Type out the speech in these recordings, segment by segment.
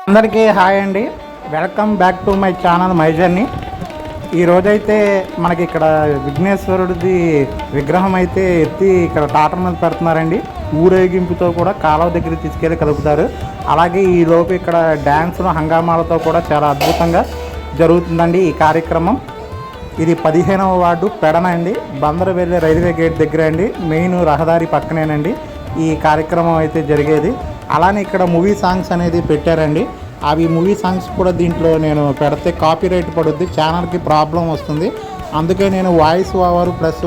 అందరికీ హాయ్ అండి. Welcome back to my channel my journey. ఈరోజైతే మనకి ఇక్కడ విఘ్నేశ్వరుడిది విగ్రహం అయితే ఎత్తి ఇక్కడ టాటర్ మీద పెడుతున్నారండి. ఊరేగింపుతో కూడా కాలువ దగ్గరికి తీసుకెళ్ళి కలుపుతారు. అలాగే ఈ లోపు ఇక్కడ డ్యాన్సులు హంగామాలతో కూడా చాలా అద్భుతంగా జరుగుతుందండి ఈ కార్యక్రమం. ఇది 15వ వార్డు పెడన అండి. బందరు వెళ్ళే రైల్వే గేట్ దగ్గర అండి, మెయిన్ రహదారి పక్కనేనండి ఈ కార్యక్రమం అయితే జరిగేది. అలానే ఇక్కడ మూవీ సాంగ్స్ అనేది పెట్టారండి. అవి మూవీ సాంగ్స్ కూడా దీంట్లో నేను పెడితే కాపీరైట్ పడుద్ది, ఛానల్కి ప్రాబ్లం వస్తుంది. అందుకే నేను voice over plus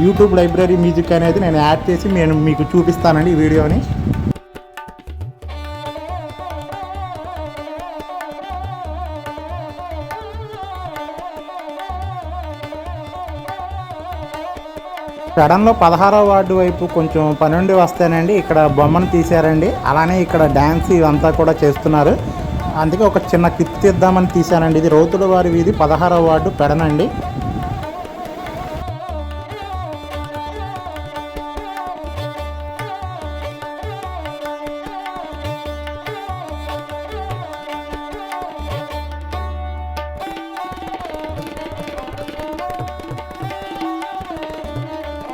YouTube library music అనేది నేను యాడ్ చేసి నేను మీకు చూపిస్తానండి ఈ వీడియోని. పెడన్లో 16వ వార్డు వైపు కొంచెం పని నుండి వస్తేనండి ఇక్కడ బొమ్మను తీశారండి. అలానే ఇక్కడ డ్యాన్స్ ఇవంతా కూడా చేస్తున్నారు. అందుకే ఒక చిన్న క్లిప్ తీద్దామని తీశానండి. ఇది రౌతుల వారి వీధి 16వ వార్డు పెడనండి.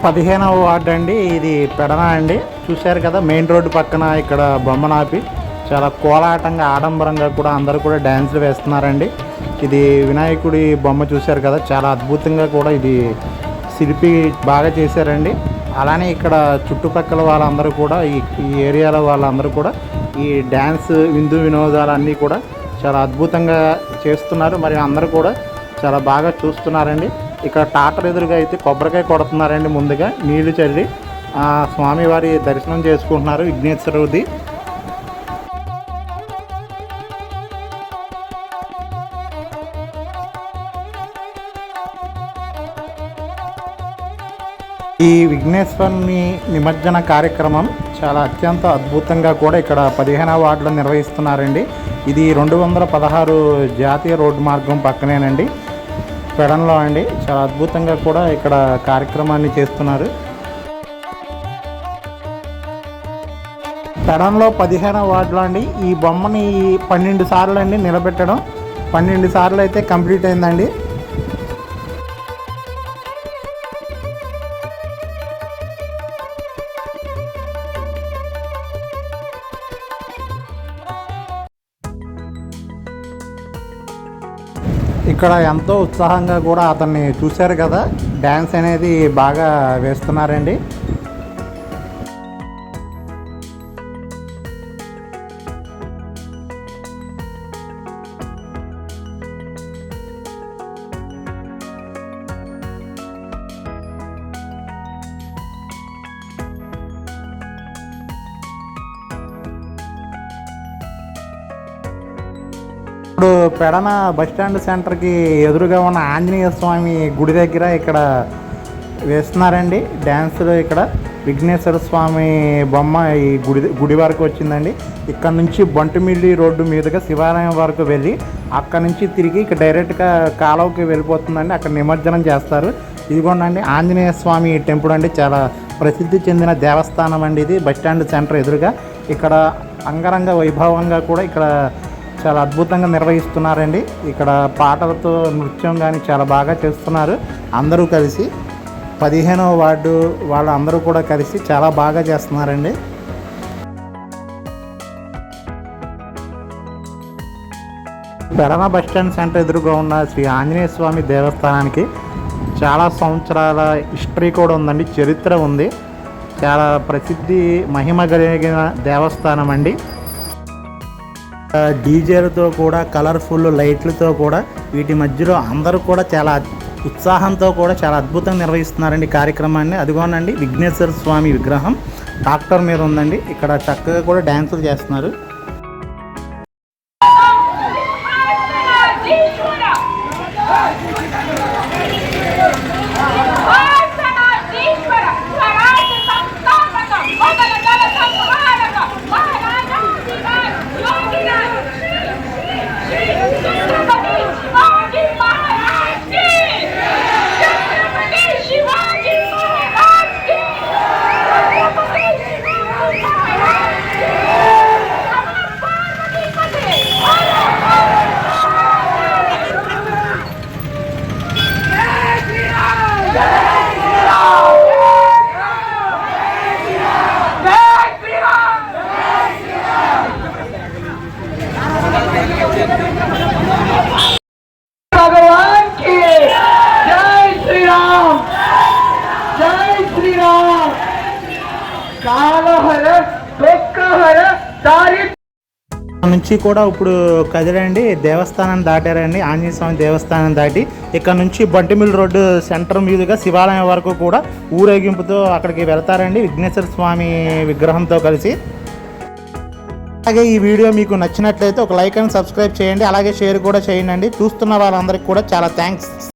పదిహేనవ వార్డు అండి ఇది పెడన అండి. చూశారు కదా, మెయిన్ రోడ్డు పక్కన ఇక్కడ బొమ్మనాపి చాలా కోలాటంగా ఆడంబరంగా కూడా అందరూ కూడా డ్యాన్సులు వేస్తున్నారండి. ఇది వినాయకుడి బొమ్మ చూశారు కదా, చాలా అద్భుతంగా కూడా ఇది శిల్పి బాగా చేశారండి. అలానే ఇక్కడ చుట్టుపక్కల వాళ్ళందరూ కూడా ఈ ఏరియాలో వాళ్ళందరూ కూడా ఈ డ్యాన్స్ విందు వినోదాలన్నీ కూడా చాలా అద్భుతంగా చేస్తున్నారు. మరి అందరూ కూడా చాలా బాగా చూస్తున్నారండి. ఇక్కడ టాటర్ ఎదురుగా అయితే కొబ్బరికాయ కొడుతున్నారండి. ముందుగా నీళ్లు చల్లి స్వామివారి దర్శనం చేసుకుంటున్నారు విఘ్నేశ్వరుడి. ఈ విఘ్నేశ్వరుని నిమజ్జన కార్యక్రమం చాలా అత్యంత అద్భుతంగా కూడా ఇక్కడ 15వ వార్డులో నిర్వహిస్తున్నారండి. ఇది 216 జాతీయ రోడ్డు మార్గం పక్కనేనండి, పెడన్లో అండి. చాలా అద్భుతంగా కూడా ఇక్కడ కార్యక్రమాన్ని చేస్తున్నారు. పెడన్లో 15వ వార్డులో అండి ఈ బొమ్మని 12 సార్లు అండి నిలబెట్టడం. 12 సార్లు అయితే కంప్లీట్ అయిందండి. ఇక్కడ ఎంతో ఉత్సాహంగా కూడా అతన్ని చూశారు కదా, డ్యాన్స్ అనేది బాగా వేస్తున్నారండి. ఇప్పుడు పెడన బస్టాండ్ సెంటర్కి ఎదురుగా ఉన్న ఆంజనేయ స్వామి గుడి దగ్గర ఇక్కడ వేస్తున్నారండి డ్యాన్సులు. ఇక్కడ విఘ్నేశ్వర స్వామి బొమ్మ ఈ గుడి వరకు వచ్చిందండి. ఇక్కడ నుంచి బంటుమిల్లి రోడ్డు మీదుగా శివాలయం వరకు వెళ్ళి అక్కడ నుంచి తిరిగి ఇక్కడ డైరెక్ట్గా కాలువకి వెళ్ళిపోతుందండి. అక్కడ నిమజ్జనం చేస్తారు. ఇదిగోండి ఆంజనేయ స్వామి టెంపుల్ అండి, చాలా ప్రసిద్ధి చెందిన దేవస్థానం అండి ఇది. బస్టాండ్ సెంటర్ ఎదురుగా ఇక్కడ అంగరంగ వైభవంగా కూడా ఇక్కడ చాలా అద్భుతంగా నిర్వహిస్తున్నారండి. ఇక్కడ పాటలతో నృత్యం కానీ చాలా బాగా చేస్తున్నారు. అందరూ కలిసి 15వ వార్డు వాళ్ళందరూ కూడా కలిసి చాలా బాగా చేస్తున్నారండి. పెడన బస్టాండ్ సెంటర్ ఎదురుగా ఉన్న శ్రీ ఆంజనేయ స్వామి దేవస్థానానికి చాలా సంవత్సరాల హిస్టరీ కూడా ఉందండి, చరిత్ర ఉంది. చాలా ప్రసిద్ధి మహిమ కలిగిన దేవస్థానం అండి. డీజేలతో కూడా కలర్ఫుల్ లైట్లతో కూడా వీటి మధ్యలో అందరూ కూడా చాలా ఉత్సాహంతో కూడా చాలా అద్భుతంగా నిర్వహిస్తున్నారండి కార్యక్రమాన్ని. అదిగోనండి విఘ్నేశ్వర స్వామి విగ్రహం ట్రాక్టర్ మీద ఉందండి. ఇక్కడ చక్కగా కూడా డ్యాన్సులు చేస్తున్నారు. కాలహర దుఃఖహర దారి నుంచి కూడా ఇప్పుడు కదిలండి దేవస్థానం దాటారండి. ఆంజనేయ స్వామి దేవస్థానం దాటి ఇక్కడ నుంచి బంటిమిల్ రోడ్డు సెంటర్ మీదుగా శివాలయం వరకు కూడా ఊరేగింపుతో అక్కడికి వెళ్తారండి విఘ్నేశ్వర స్వామి విగ్రహంతో కలిసి. అలాగే ఈ వీడియో మీకు నచ్చినట్లయితే ఒక లైక్ అండ్ సబ్స్క్రైబ్ చేయండి, అలాగే షేర్ కూడా చేయండి. చూస్తున్న వాళ్ళందరికీ కూడా చాలా థ్యాంక్స్.